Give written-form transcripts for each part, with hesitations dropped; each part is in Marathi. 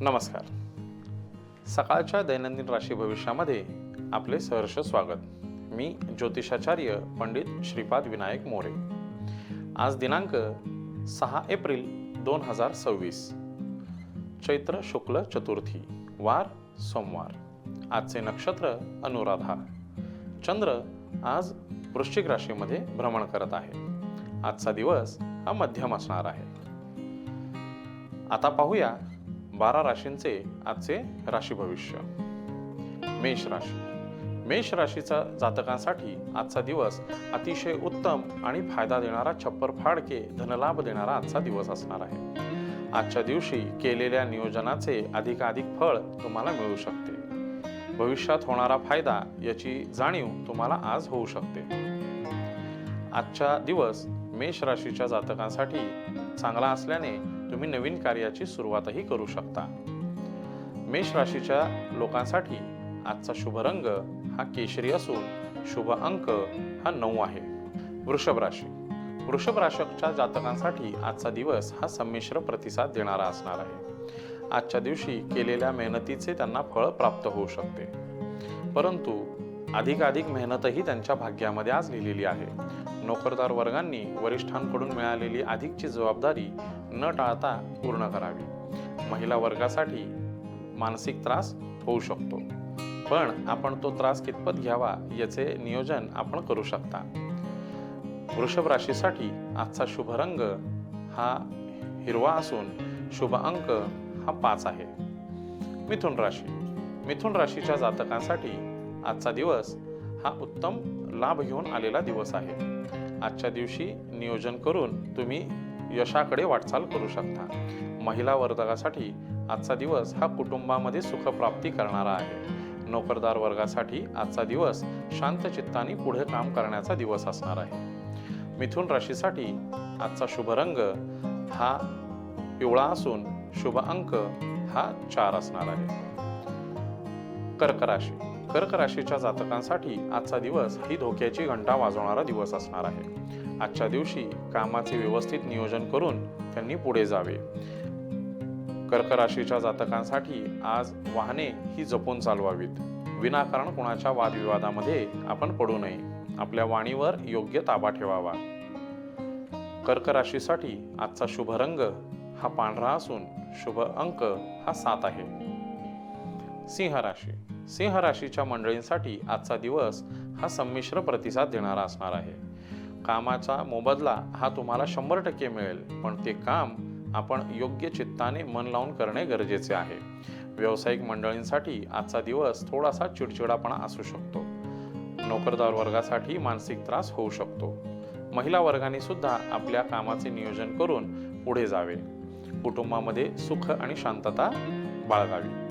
नमस्कार. सकाळच्या दैनंदिन राशी भविष्यामध्ये आपले सहर्ष स्वागत. मी ज्योतिषाचार्य पंडित श्रीपाद विनायक मोरे. आज दिनांक 6 एप्रिल 2026, चैत्र शुक्ल चतुर्थी, वार सोमवार. आजचे नक्षत्र अनुराधा. चंद्र आज वृश्चिक राशीमध्ये भ्रमण करत आहे. आजचा दिवस हा मध्यम असणार आहे. आता पाहूया 12 राशींचे आजचे राशी भविष्य. मेष राशी. मेष राशीच्या जातकांसाठी आजचा दिवस अतिशय उत्तम आणि फायदा देणारा, छप्पर फाडके धनलाभ देणारा आजचा दिवस असणार आहे. आजच्या दिवशी केलेल्या नियोजनाचे अधिकाधिक फळ तुम्हाला मिळू शकते. भविष्यात होणारा फायदा याची जाणीव तुम्हाला आज होऊ शकते. आजचा दिवस मेष राशीच्या जातकांसाठी चांगला असल्याने तुम्ही नवीन कार्याची सुरुवातही करू शकता. मेष राशीच्या लोकांसाठी आजचा शुभ रंग हा केशरी असून शुभ अंक हा 9 आहे. वृषभ राशी. वृषभ राशीच्या जातकांसाठी आजचा दिवस हा संमिश्र प्रतिसाद देणारा असणार आहे. आजच्या दिवशी केलेल्या मेहनतीचे त्यांना फळ प्राप्त होऊ शकते, परंतु अधिकाधिक मेहनतही त्यांच्या भाग्यामध्ये आज लिहिलेली आहे. नोकरदार वर्गांनी वरिष्ठांकडून मिळालेली अधिकची जबाबदारी न टाळता पूर्ण करावी. महिला वर्गासाठी मानसिक त्रास होऊ शकतो, पण आपण तो त्रास कितपत घ्यावा याचे नियोजन आपण करू शकता. वृषभ राशीसाठी आजचा शुभ रंग हा हिरवा असून शुभ अंक हा 5 आहे. मिथुन राशी. मिथुन राशीच्या जातकांसाठी आजचा दिवस हा उत्तम लाभ घेऊन आलेला दिवस आहे. आजच्या दिवशी नियोजन करून तुम्ही यशाकडे वाटचाल करू शकता. महिला वर्गासाठी आजचा दिवस हा कुटुंबामध्ये सुखप्राप्ती करणारा आहे. नोकरदार वर्गासाठी आजचा दिवस शांत चित्ताने पुढे काम करण्याचा दिवस असणार आहे. मिथुन राशीसाठी आजचा शुभ रंग हा पिवळा असून शुभ अंक हा 4 असणार आहे. कर्क राशी. कर्क राशीच्या जातकांसाठी आजचा दिवस ही धोक्याची घंटा वाजवणारा दिवस असणार आहे. आजच्या दिवशी कामाचे व्यवस्थित नियोजन करून त्यांनी पुढे जावे. कर्क राशीच्या जातकांसाठी आज वाहने ही जपून चालवावीत. विनाकारण कोणाच्या वादविवादामध्ये आपण पडू नये. आपल्या वाणीवर योग्य ताबा ठेवावा. कर्क राशीसाठी आजचा शुभ रंग हा पांढरा असून शुभ अंक हा 7 आहे. सिंह राशी. सिंह राशीच्या मंडळींसाठी आजचा दिवस हा संमिश्र प्रतिसाद देणारा असणार आहे. कामाचा मोबदला हा तुम्हाला 100% मिळेल, पण ते काम आपण योग्य चित्ताने मन लावून करणे गरजेचे आहे. व्यावसायिक मंडळींसाठी आजचा दिवस थोडासा चिडचिडापणा असू शकतो. नोकरदार वर्गासाठी मानसिक त्रास होऊ शकतो. महिला वर्गाने सुद्धा आपल्या कामाचे नियोजन करून पुढे जावे. कुटुंबामध्ये सुख आणि शांतता बाळगावी.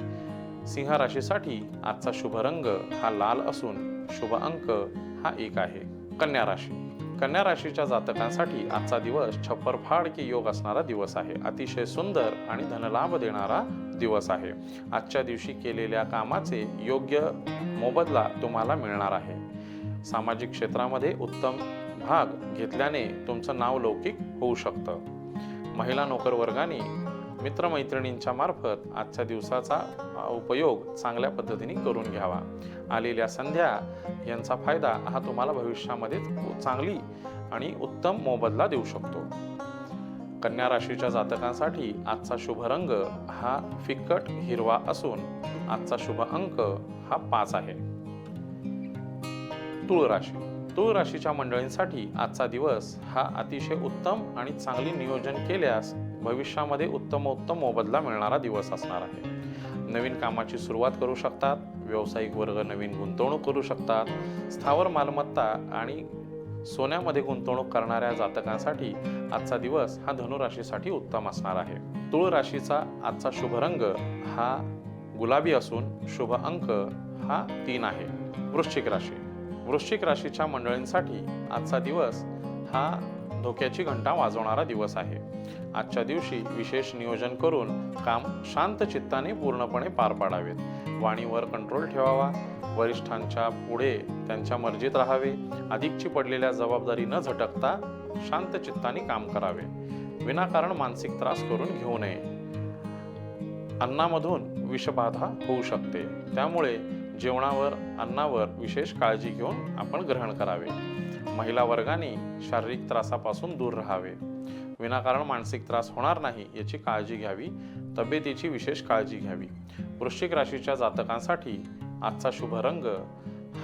सिंह राशीसाठी आजचा शुभ रंग हा लाल असून शुभ अंक हा 1 आहे. कन्या राशी. कन्या राशीच्या जातकांसाठी आजचा दिवस छप्पर फाडके योग असणारा दिवस आहे. अतिशय सुंदर आणि धनलाभ देणारा दिवस आहे. आजच्या दिवशी केलेल्या कामाचे योग्य मोबदला तुम्हाला मिळणार आहे. सामाजिक क्षेत्रामध्ये उत्तम भाग घेतल्याने तुमचं नाव लौकिक होऊ शकतं. महिला नोकर वर्गाने मित्रमैत्रिणींच्या मार्फत आजच्या दिवसाचा उपयोग चांगल्या पद्धतीने करून घ्यावा. आलेल्या संध्या यांचा फायदा हा तुम्हाला भविष्यामध्ये चांगली आणि उत्तम मोबदला देऊ शकतो. कन्या राशीच्या जातकांसाठी आजचा शुभ रंग हा फिकट हिरवा असून आजचा शुभ अंक हा 5 आहे. तुळ राशी. तुळ राशीच्या मंडळींसाठी आजचा दिवस हा अतिशय उत्तम आणि चांगले नियोजन केल्यास भविष्यामध्ये उत्तम मोबदला मिळणारा दिवस असणार आहे. नवीन कामाची सुरुवात करू शकतात. व्यावसायिक वर्ग नवीन गुंतवणूक करू शकतात. स्थावर मालमत्ता आणि सोन्यामध्ये गुंतवणूक करणाऱ्या जातकांसाठी आजचा दिवस हा धनु राशीसाठी उत्तम असणार आहे. तुळ राशीचा आजचा शुभ रंग हा गुलाबी असून शुभ अंक हा 3 आहे. वृश्चिक राशी. वृश्चिक राशीच्या मंडळींसाठी आजचा दिवस हा धोक्याची घंटा वाजवणारा दिवस आहे. आजच्या दिवशी विशेष नियोजन करून काम शांत चित्ताने पूर्णपणे पार पाडावेत. वाणीवर कंट्रोल ठेवावा. वरिष्ठांच्या पुढे त्यांच्या मर्जीत राहावे. अधिकची पडलेल्या जबाबदारी न झटकता शांत चित्ताने काम करावे. विनाकारण मानसिक त्रास करून घेऊ नये. अन्नामधून विषबाधा होऊ शकते, त्यामुळे जेवणावर अन्नावर विशेष काळजी घेऊन आपण ग्रहण करावे. महिला वर्गाने शारीरिक त्रासापासून दूर राहावे. विनाकारण मानसिक त्रास होणार नाही याची काळजी घ्यावी. तब्येतीची विशेष काळजी घ्यावी. वृश्चिक राशीच्या जातकांसाठी आजचा शुभ रंग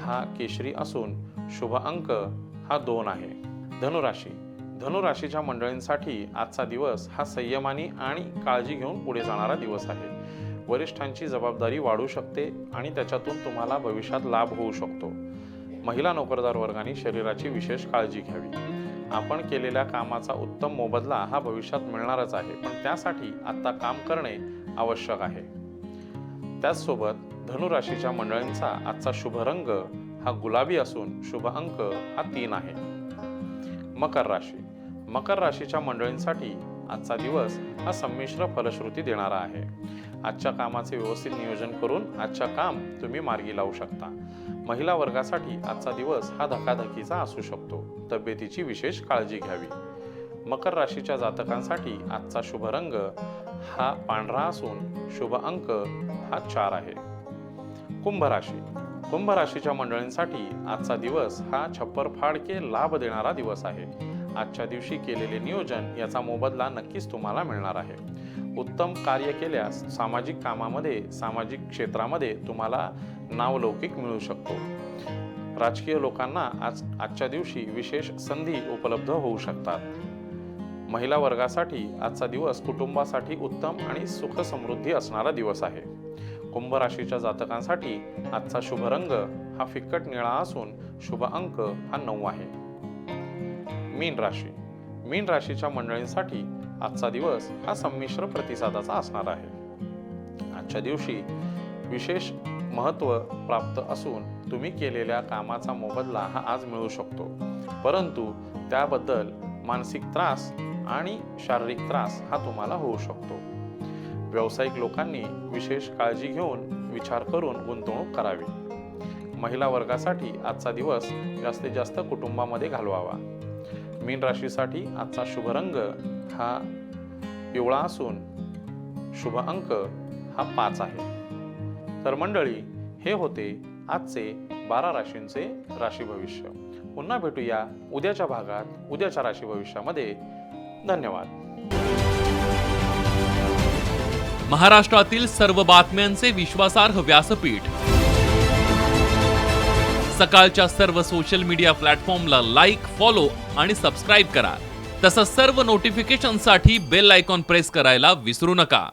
हा केशरी असून शुभ अंक हा 2 आहे. धनुराशी. धनुराशीच्या मंडळींसाठी आजचा दिवस हा संयमाने आणि काळजी घेऊन पुढे जाणारा दिवस आहे. वरिष्ठांची जबाबदारी वाढू शकते आणि त्याच्यातून तुम्हाला भविष्यात लाभ होऊ शकतो. महिला नोकरदार वर्गाने शरीराची विशेष काळजी घ्यावी. आपण केलेल्या कामाचा उत्तम मोबदला हा भविष्यात मिळणारच आहे, पण त्यासाठी आता काम करणे आवश्यक आहे. त्याचसोबत धनुराशीच्या मंडळींचा आजचा शुभ रंग हा गुलाबी असून शुभ अंक हा 3 आहे. मकर राशी. मकर राशीच्या मंडळींसाठी आजचा दिवस हा संमिश्र फलश्रुती देणारा आहे. आजच्या कामाचे व्यवस्थित नियोजन करून आजच्या काम तुम्ही मार्गी लावू शकता. महिला वर्गासाठी आजचा दिवस हा धकाधकीचा असू शकतो. तब्येतीची विशेष काळजी घ्यावी. मकर राशीच्या जातकांसाठी आजचा शुभ रंग हा पांढरा असून शुभ अंक हा 4 आहे. कुंभ राशी. कुंभ राशीच्या मंडळींसाठी आजचा दिवस हा छप्पर फाडके लाभ देणारा दिवस आहे. आजच्या दिवशी केलेले नियोजन याचा मोबदला नक्कीच तुम्हाला मिळणार आहे. उत्तम कार्य केल्यास सामाजिक कामामध्ये, सामाजिक क्षेत्रामध्ये तुम्हाला नावलौकिक मिळू शकतो. राजकीय लोकांना आजच्या दिवशी विशेष संधी उपलब्ध होऊ शकतात. महिला वर्गासाठी आजचा दिवस कुटुंबासाठी उत्तम आणि सुख समृद्धी असणारा दिवस आहे. कुंभ राशीच्या जातकांसाठी आजचा शुभ रंग हा फिक्कट निळा असून शुभ अंक हा 9 आहे. मीन राशी. मीन राशीच्या मंडळींसाठी आजचा दिवस हा संमिश्र प्रतिसादाचा असणार आहे. आजच्या दिवशी विशेष महत्त्व प्राप्त असून तुम्ही केलेल्या कामाचा मोबदला हा आज मिळू शकतो, परंतु त्याबद्दल मानसिक त्रास आणि शारीरिक त्रास हा तुम्हाला होऊ शकतो. व्यावसायिक लोकांनी विशेष काळजी घेऊन विचार करून गुंतवणूक करावी. महिला वर्गासाठी आजचा दिवस जास्तीत जास्त कुटुंबामध्ये घालवावा. मीन राशीसाठी आजचा शुभ रंग हा पिवळा असून शुभ अंक हा 5 आहे. तर मंडळी, हे होते आजचे 12 राशींचे राशी भविष्य. पुन्हा भेटूया उद्याच्या भागात, उद्याच्या राशी भविष्यामध्ये. धन्यवाद. महाराष्ट्रातील सर्व बातम्यांचे विश्वासार्ह व्यासपीठ. सकाळच्या सर्व सोशल मीडिया प्लॅटफॉर्मला लाईक, फॉलो आणि सबस्क्राईब करा. तसंच सर्व नोटिफिकेशनसाठी बेल आयकॉन प्रेस करायला विसरू नका.